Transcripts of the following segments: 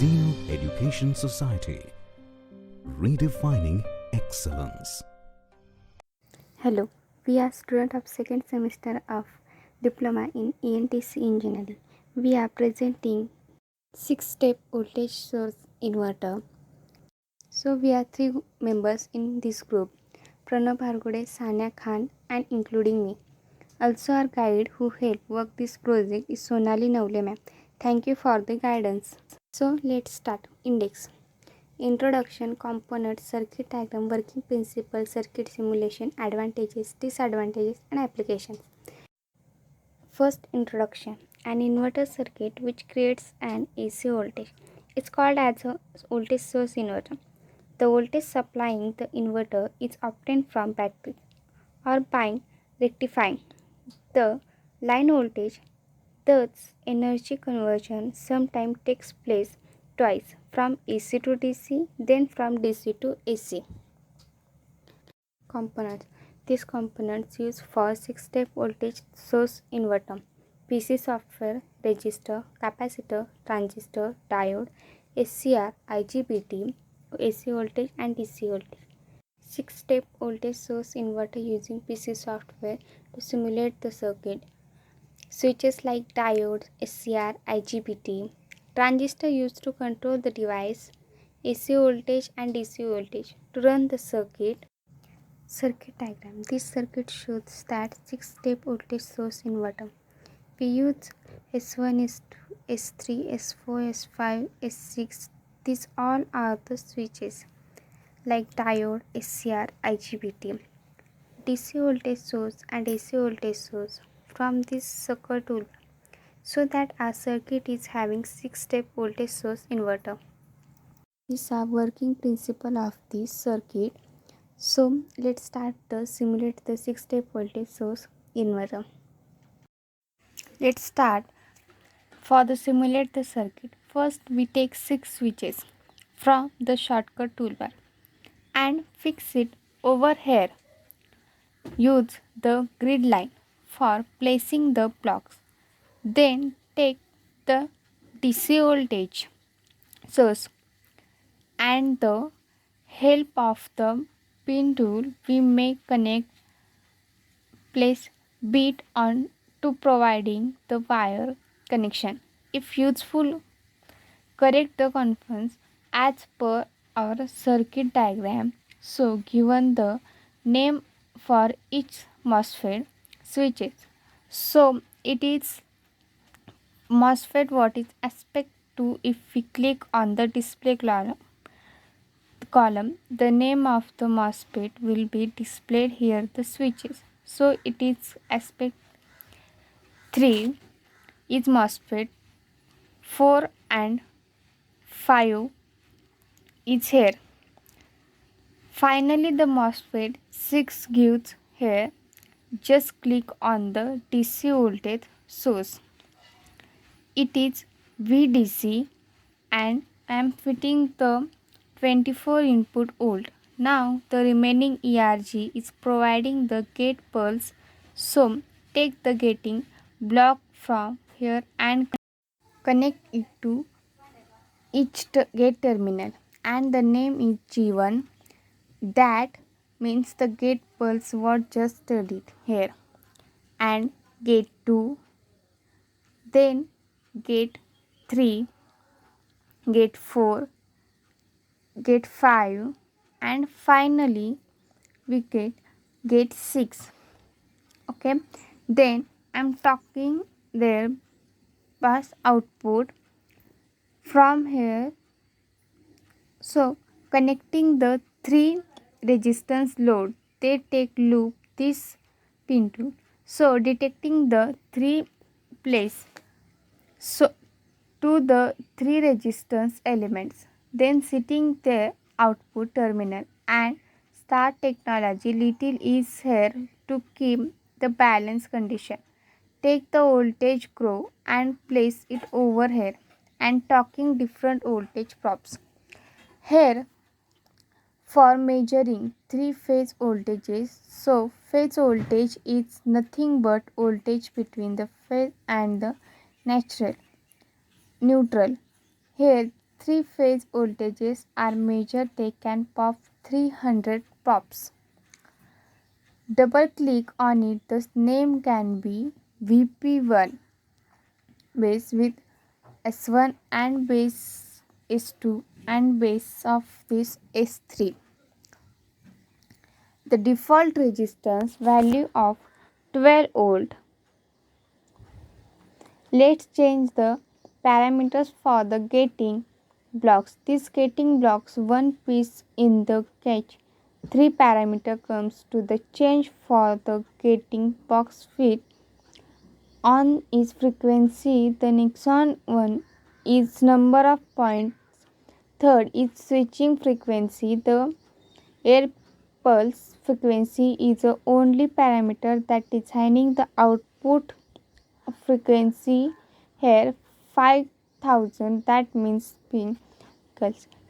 Zeno Education Society, redefining excellence. Hello, we are students of second semester of Diploma in ENTC Engineering. We are presenting 6-step voltage source inverter. So we are 3 members in this group: Pranav Hargode, Sania Khan, and including me. Also our guide who helped work this project is Sonali Navle ma'am. Thank you for the guidance. So let's start. Index. Introduction, components, circuit diagram, working principle, circuit simulation, advantages, disadvantages, and applications. First, introduction. An inverter circuit which creates an AC voltage. It's called as a voltage source inverter. The voltage supplying the inverter is obtained from battery or by rectifying the line voltage. Thus, energy conversion sometimes takes place twice, from AC to DC, then from DC to AC. Components. These components used for 6-step voltage source inverter: PC software, resistor, capacitor, transistor, diode, SCR, IGBT, AC voltage and DC voltage. 6-step voltage source inverter using PC software to simulate the circuit. Switches like diodes, SCR, IGBT. Transistor used to control the device, AC voltage and DC voltage. To run the circuit. Circuit diagram. This circuit shows that 6-step voltage source inverter. We use S1, S2, S3, S4, S5, S6. These all are the switches like diode, SCR, IGBT. DC voltage source and AC voltage source from this circuit tool, so that our circuit is having 6-step voltage source inverter. These are working principle of this circuit. So let's start the simulate the 6-step voltage source inverter. Let's start. For the simulate the circuit, first we take 6 switches from the shortcut toolbar and fix it over here. Use the grid line for placing the blocks. Then take the DC voltage source and the help of the pin tool we may connect place bit on to providing the wire connection. If useful, correct the confidence as per our circuit diagram. So given the name for each MOSFET switches. So it is MOSFET what is aspect to. If we click on the display column, the name of the MOSFET will be displayed here, the switches. So it is aspect 3 is MOSFET, 4 and 5 is here. Finally the MOSFET 6 gives here. Just click on the DC voltage source. It is VDC and I am fitting the 24 input volt. Now the remaining ERG is providing the gate pulse. So take the gating block from here and connect it to each gate terminal, and the name is G1. That means the gate pulse was just studied here, and gate 2, then gate 3, gate 4, gate 5, and finally we get gate 6. Okay, then I'm talking their bus output from here. So connecting the 3 resistance load, they take loop this pin tool. So detecting the 3 place so to the 3 resistance elements, then setting their output terminal, and start technology little is here to keep the balance condition. Take the voltage grow and place it over here, and talking different voltage props. Here for measuring 3-phase voltages. So phase voltage is nothing but voltage between the phase and the neutral. Here three-phase voltages are measured, they can pop 300 pops. Double click on it, the name can be VP1 base with S1 and base S2 and base of this S3. The default resistance value of 12 volt. Let's change the parameters for the gating blocks. These gating blocks, one piece in the catch. 3 parameter comes to the change for the gating box fit. On is frequency, the next one is number of points. Third is switching frequency. The air pulse frequency is the only parameter that is designing the output frequency here 5000, that means pin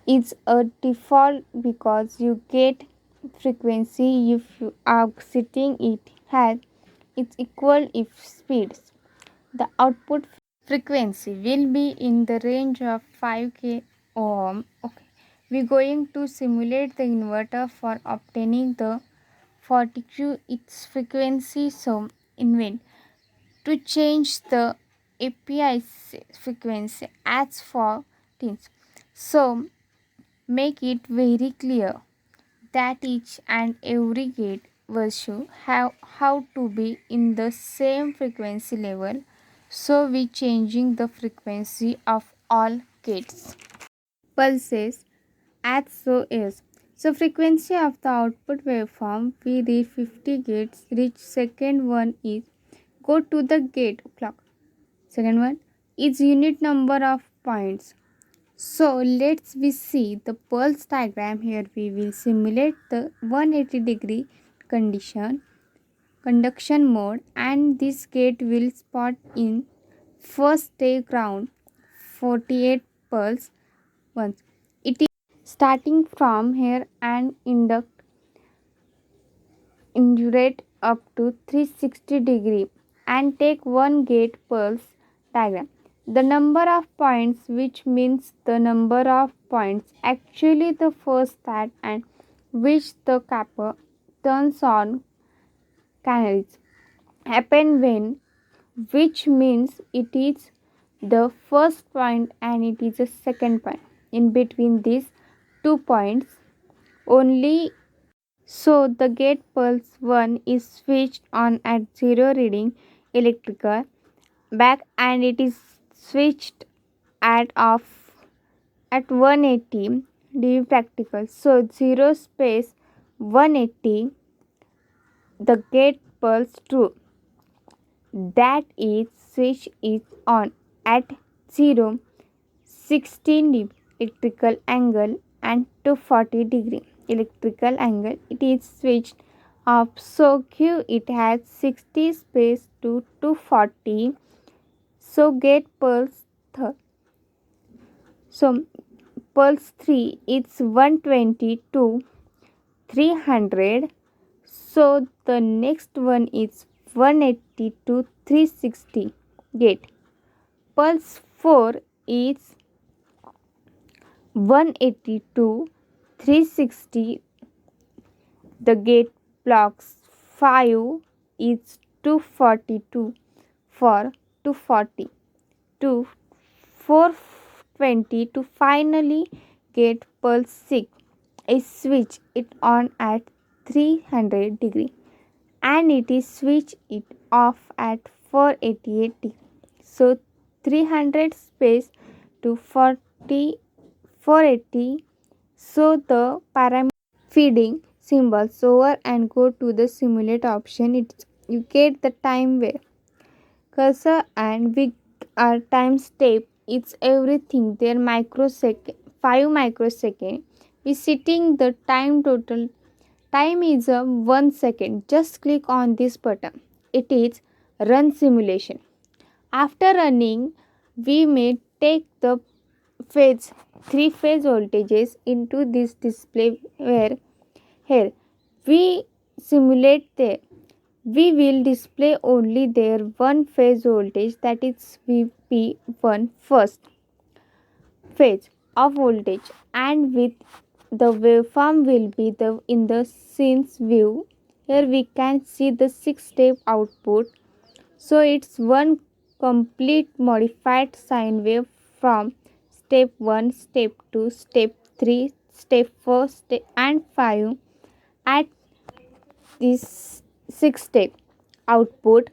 is a default because you get frequency if you are setting it has its equal if speeds. The output frequency will be in the range of 5k ohm. Okay, we're going to simulate the inverter for obtaining the 40q its frequency. So invent to change the API frequency as for teens. So make it very clear that each and every gate value have how to be in the same frequency level. So we changing the frequency of all gates. Pulses as so is. So frequency of the output waveform we reach 50 gates. Reach second one is go to the gate clock. Second one is unit number of points. So let's we see the pulse diagram. Here we will simulate the 180 degree conduction mode, and this gate will spot in first stage ground 48 pulse once. It is starting from here and indurate up to 360 degree and take one gate pulse diagram. The number of points, which means the number of points actually the first that and which the capper turns on canaries happen when, which means it is the first point and it is the second point. In between these 2 points only. So the gate pulse 1 is switched on at 0 reading electrical back, and it is switched at off at 180 degree practical. So 0 space 180 the gate pulse true, that is switch is on at 0 16 degree electrical angle and 240 degree electrical angle it is switched off. So Q it has 60 space to 240. So gate pulse third. So pulse 3 it's 120 to 300. So the next one is 180 to 360 gate. Pulse 4 is 180 to 360. The gate blocks 5 is 242 for 240 to 420 to finally gate pulse 6 is switch it on at 300 degree and it is switch it off at 488 degree. So 300 space to 480. So the parameter feeding symbols over and go to the simulate option. You get the time wave cursor and with our time step. It's everything there microsecond 5 microsecond. We setting the time total. Time is 1 second. Just click on this button. It is run simulation. After running, we may take the phase 3 phase voltages into this display where here we simulate there. We will display only their one phase voltage, that is VP1 first phase. of voltage, and with the waveform will be in the scene's view. Here we can see the 6-step output. So it's one complete modified sine wave from step 1, step 2, step 3, step 4, and 5 at this 6-step output,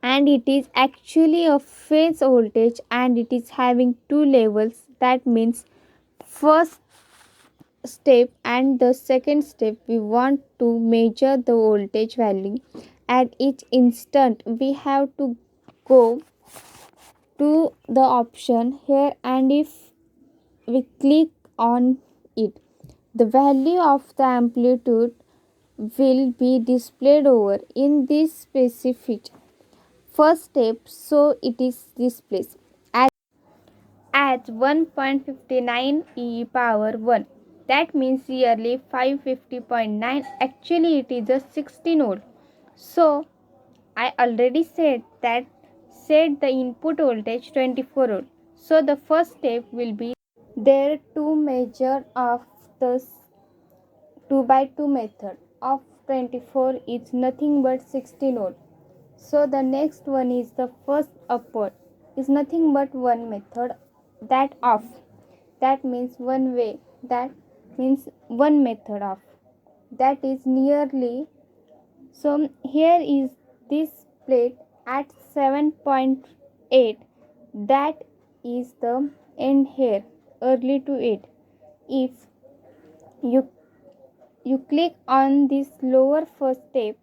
and it is actually a phase voltage, and it is having two levels. That means first step and the second step we want to measure the voltage value at each instant. We have to go to the option here, and if we click on it, the value of the amplitude will be displayed over in this specific first step. So it is displayed at 1.59 e power 1. That means yearly 550.9. Actually it is a 16 volt. So I already said that set the input voltage 24 volt. So the first step will be there to measure of the 2 by 2 method of 24 is nothing but 16 volt. So the next one is the first upward is nothing but one method, that off. That means one way. That means one method of. That is nearly. So here is this plate at 7.8. That is the end here, early to 8. If you click on this lower first step,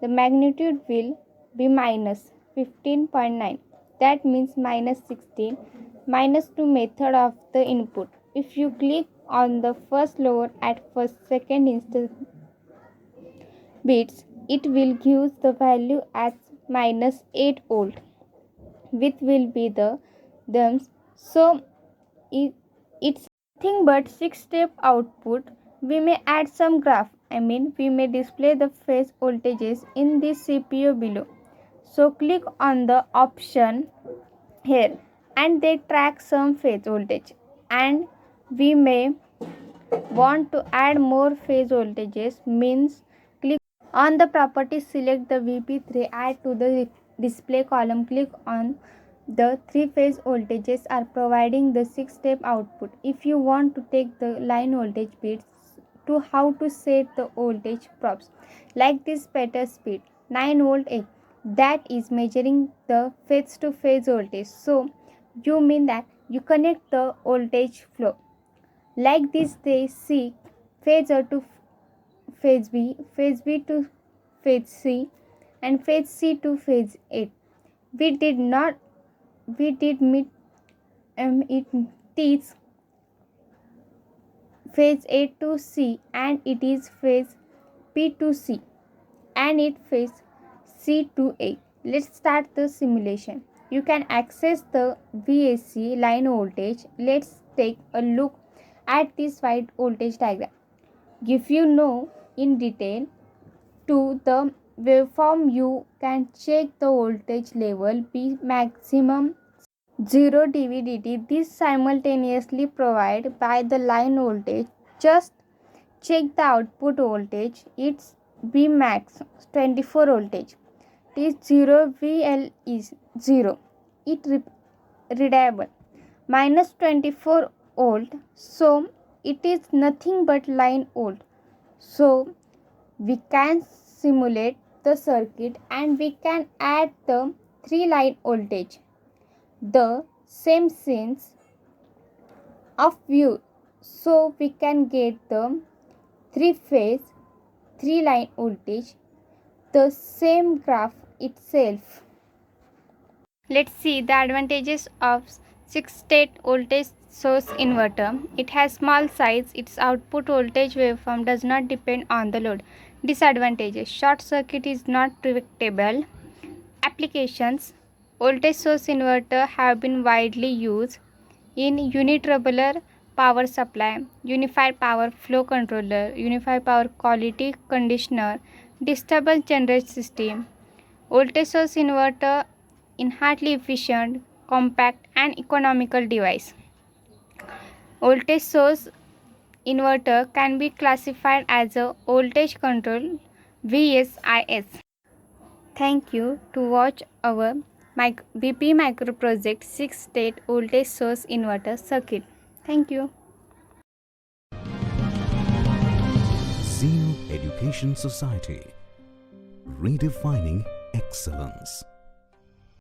the magnitude will be minus 15.9. That means minus 16 minus 2 method of the input. If you click on the first lower at first second instance bits, it will give the value as minus 8 volt, which will be the thems. So it's nothing but 6-step output. We may add some graph. We may display the phase voltages in this CPU below. So click on the option here, and they track some phase voltage, and we may want to add more phase voltages, means click on the properties, select the VP3, add to the display column, click on the 3 phase voltages are providing the 6-step output. If you want to take the line voltage bits to how to set the voltage props, like this peter speed 9 volt A, that is measuring the phase to phase voltage. So you mean that you connect the voltage flow like this. They see phase A to phase B to phase C, and phase C to phase A. We did meet it is phase A to C, and it is phase P to C, and it phase C to A. Let's start the simulation. You can access the VAC line voltage. Let's take a look at this white voltage diagram. If you know in detail to the waveform, you can check the voltage level be maximum 0 dV/dt. This simultaneously provided by the line voltage. Just check the output voltage. It's V max 24 voltage. It is 0. VL is 0. It readable minus 24 volt. So it is nothing but line volt. So we can simulate the circuit, and we can add the 3 line voltage, the same sense of view. So we can get the 3 phase 3 line voltage, the same graph itself. Let's see the advantages of 6-state voltage source inverter. It has small size. Its output voltage waveform does not depend on the load. Disadvantages: short circuit is not predictable. Applications: voltage source inverter have been widely used in unitubular power supply, unified power flow controller, unified power quality conditioner, disturbance generation system. Voltage source inverter in highly efficient, compact and economical device. Voltage source inverter can be classified as a voltage control VSIS. Thank you to watch our BP micro project 6-state voltage source inverter circuit. Thank you. Zeal Education Society, redefining excellence.